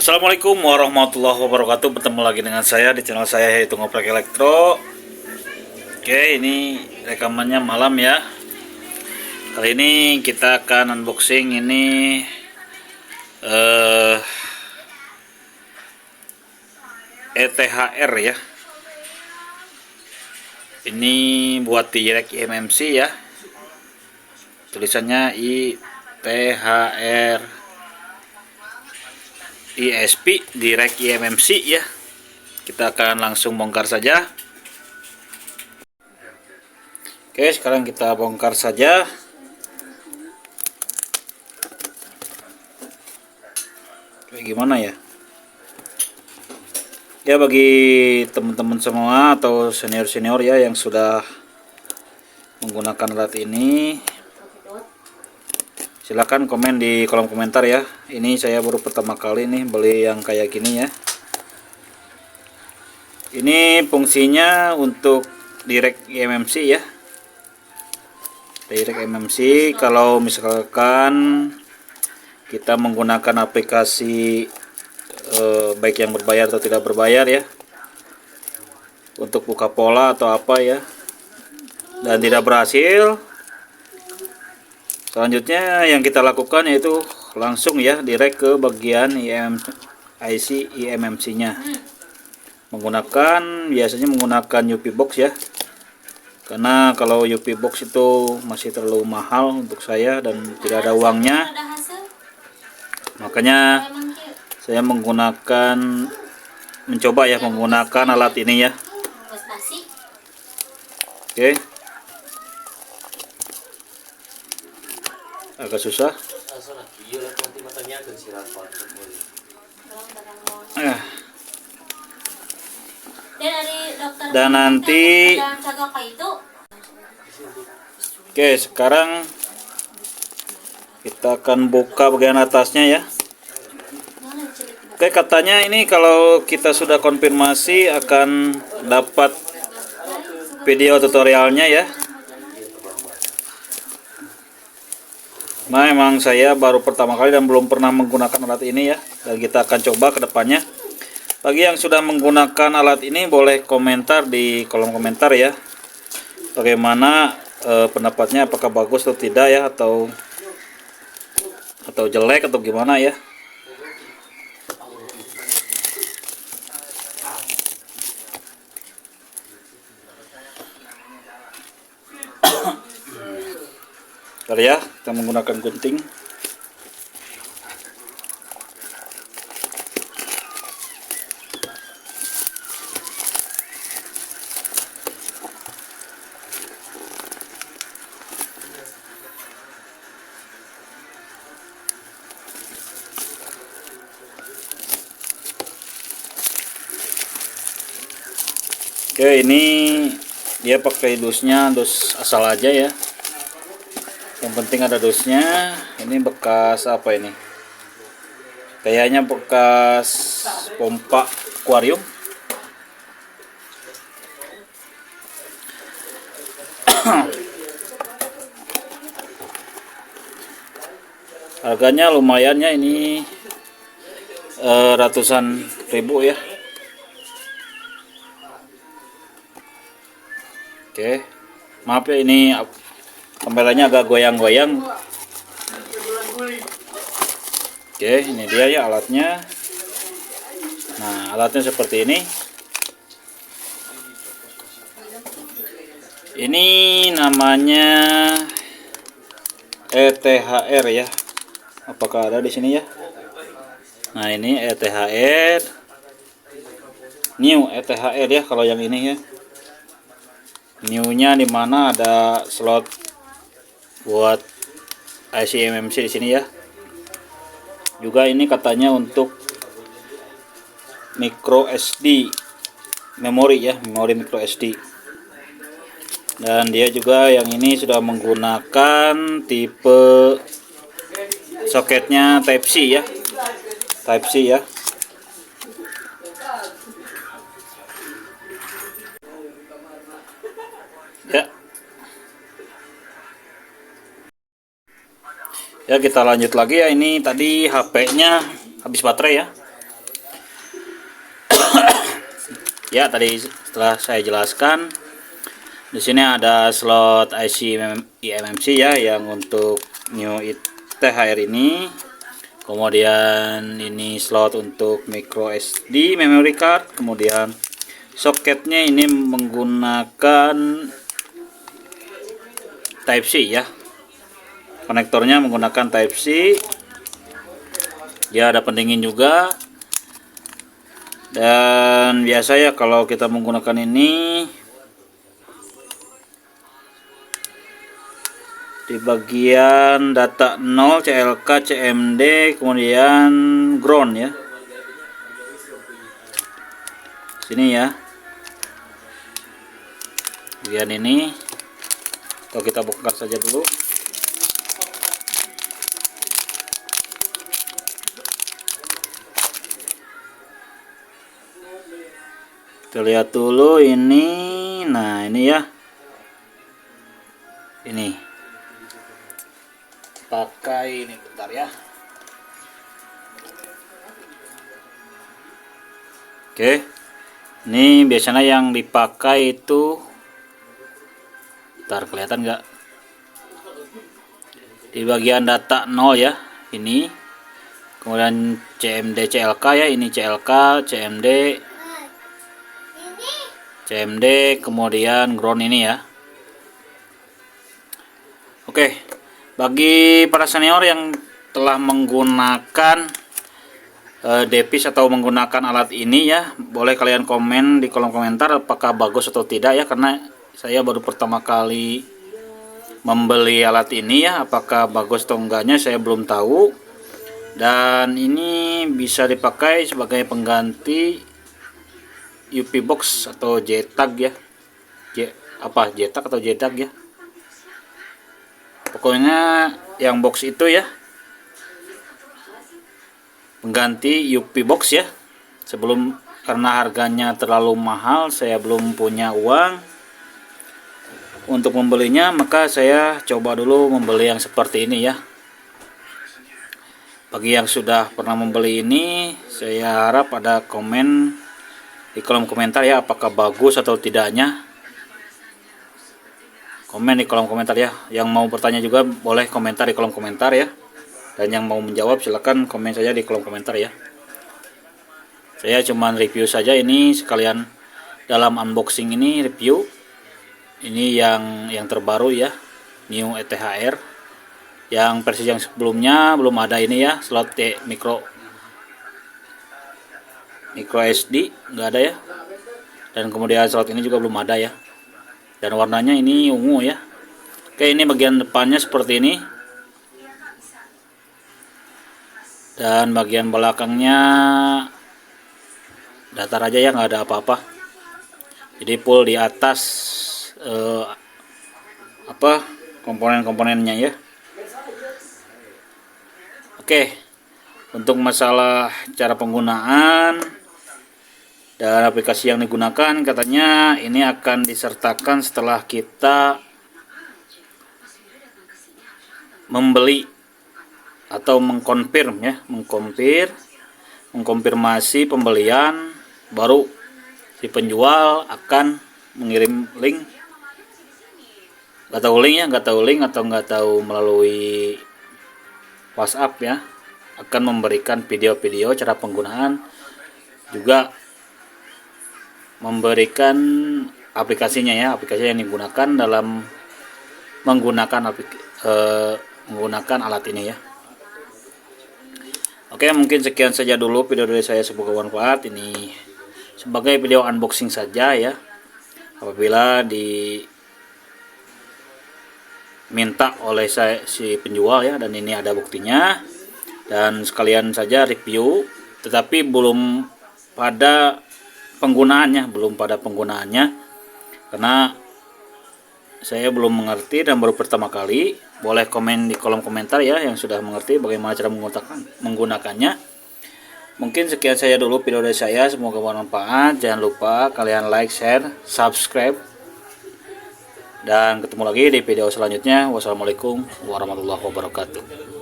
Assalamualaikum warahmatullahi wabarakatuh. Bertemu lagi dengan saya di channel saya, yaitu Ngoprek Elektro. Oke, ini rekamannya malam ya. Kali ini kita akan unboxing ini ETHR ya. Ini buat direct IMMC ya. Tulisannya ITHR ISP direct IMMC ya. Kita akan langsung bongkar saja. Oke, sekarang kita bongkar saja. Kayak gimana ya? Ya, bagi teman-teman semua atau senior-senior ya yang sudah menggunakan alat ini, silahkan komen di kolom komentar ya. Ini saya baru pertama kali nih beli yang kayak gini ya. Ini fungsinya untuk direct IMMC ya. Direct IMMC kalau misalkan kita menggunakan aplikasi baik yang berbayar atau tidak berbayar ya, untuk buka pola atau apa ya, dan tidak berhasil, selanjutnya yang kita lakukan yaitu langsung ya direct ke bagian IC IMMC nya, biasanya menggunakan UP box ya, karena kalau UP box itu masih terlalu mahal untuk saya dan tidak ada uangnya, makanya saya mencoba ya menggunakan alat ini ya. Oke, agak susah. Dan nanti, oke, sekarang kita akan buka bagian atasnya ya. Oke, katanya ini kalau kita sudah konfirmasi akan dapat video tutorialnya ya. Nah, emang saya baru pertama kali dan belum pernah menggunakan alat ini ya. Dan kita akan coba ke depannya. Bagi yang sudah menggunakan alat ini boleh komentar di kolom komentar ya. Bagaimana pendapatnya, apakah bagus atau tidak ya, atau jelek atau gimana ya. Kali ya, kita menggunakan gunting. Oke, ini dia pakai dusnya, dus asal aja ya. Yang penting ada dusnya. Ini bekas apa ini? Kayaknya bekas pompa akuarium. Harganya lumayan ya, ini ratusan ribu ya. Oke, maaf ya, ini kameranya agak goyang-goyang. Oke, ini dia ya alatnya. Nah, alatnya seperti ini. Ini namanya ETHR ya. Apakah ada di sini ya? Nah, ini ETHR. New ETHR ya kalau yang ini ya. New-nya dimana ada slot buat IC IMMC di sini ya. Juga ini katanya untuk micro SD memori ya, memori micro SD. Dan dia juga yang ini sudah menggunakan tipe soketnya Type C ya. Type C ya. Ya. Ya, kita lanjut lagi ya. Ini tadi HP-nya habis baterai ya. Ya, tadi setelah saya jelaskan, di sini ada slot IC eMMC ya, yang untuk New THR ini. Kemudian ini slot untuk micro SD memory card. Kemudian soketnya ini menggunakan Type C ya. Konektornya menggunakan Type C. Dia ada pendingin juga. Dan biasa ya kalau kita menggunakan ini, di bagian data 0 CLK, CMD, kemudian ground ya. Sini ya. Bagian ini. Atau kita buka saja dulu. Kita lihat dulu ini. Nah, ini ya. Ini. Pakai ini bentar ya. Oke. Ini biasanya yang dipakai itu, bentar, kelihatan nggak? Di bagian data 0 ya. Ini. Kemudian CMD CLK ya, ini CLK, CMD, kemudian ground ini ya. Oke, bagi para senior yang telah menggunakan Depis atau menggunakan alat ini ya, boleh kalian komen di kolom komentar apakah bagus atau tidak ya, karena saya baru pertama kali membeli alat ini ya. Apakah bagus atau enggaknya saya belum tahu. Dan ini bisa dipakai sebagai pengganti UP box atau JTAG ya. JTAG atau JTAG ya. Pokoknya yang box itu ya, pengganti UP box ya. Sebelum, karena harganya terlalu mahal, saya belum punya uang untuk membelinya, maka saya coba dulu membeli yang seperti ini ya. Bagi yang sudah pernah membeli ini, saya harap ada komen di kolom komentar ya, apakah bagus atau tidaknya. Komen di kolom komentar ya. Yang mau bertanya juga boleh komentar di kolom komentar ya. Dan yang mau menjawab silahkan komen saja di kolom komentar ya. Saya cuman review saja ini, sekalian dalam unboxing ini review. Ini yang terbaru ya, New ETHR. Yang versi yang sebelumnya belum ada ini ya, slot micro SD nggak ada ya. Dan kemudian slot ini juga belum ada ya. Dan warnanya ini ungu ya. Oke, ini bagian depannya seperti ini. Dan bagian belakangnya datar aja ya, nggak ada apa-apa. Jadi full di atas komponen-komponennya ya. Oke, untuk masalah cara penggunaan dan aplikasi yang digunakan, katanya ini akan disertakan setelah kita membeli atau mengkonfirmasi pembelian, baru si penjual akan mengirim link. Nggak tahu link atau nggak tahu melalui WhatsApp ya, akan memberikan video-video cara penggunaan, juga memberikan aplikasinya ya, aplikasi yang digunakan dalam menggunakan alat ini ya. Oke, mungkin sekian saja dulu video dari saya, semoga bermanfaat. Ini sebagai video unboxing saja ya. Apabila diminta oleh si penjual ya, dan ini ada buktinya. Dan sekalian saja review, tetapi belum pada penggunaannya, karena saya belum mengerti dan baru pertama kali. Boleh komen di kolom komentar ya yang sudah mengerti bagaimana cara menggunakannya. Mungkin sekian saja dulu video dari saya, semoga bermanfaat. Jangan lupa kalian like, share, subscribe, dan ketemu lagi di video selanjutnya. Wassalamualaikum warahmatullahi wabarakatuh.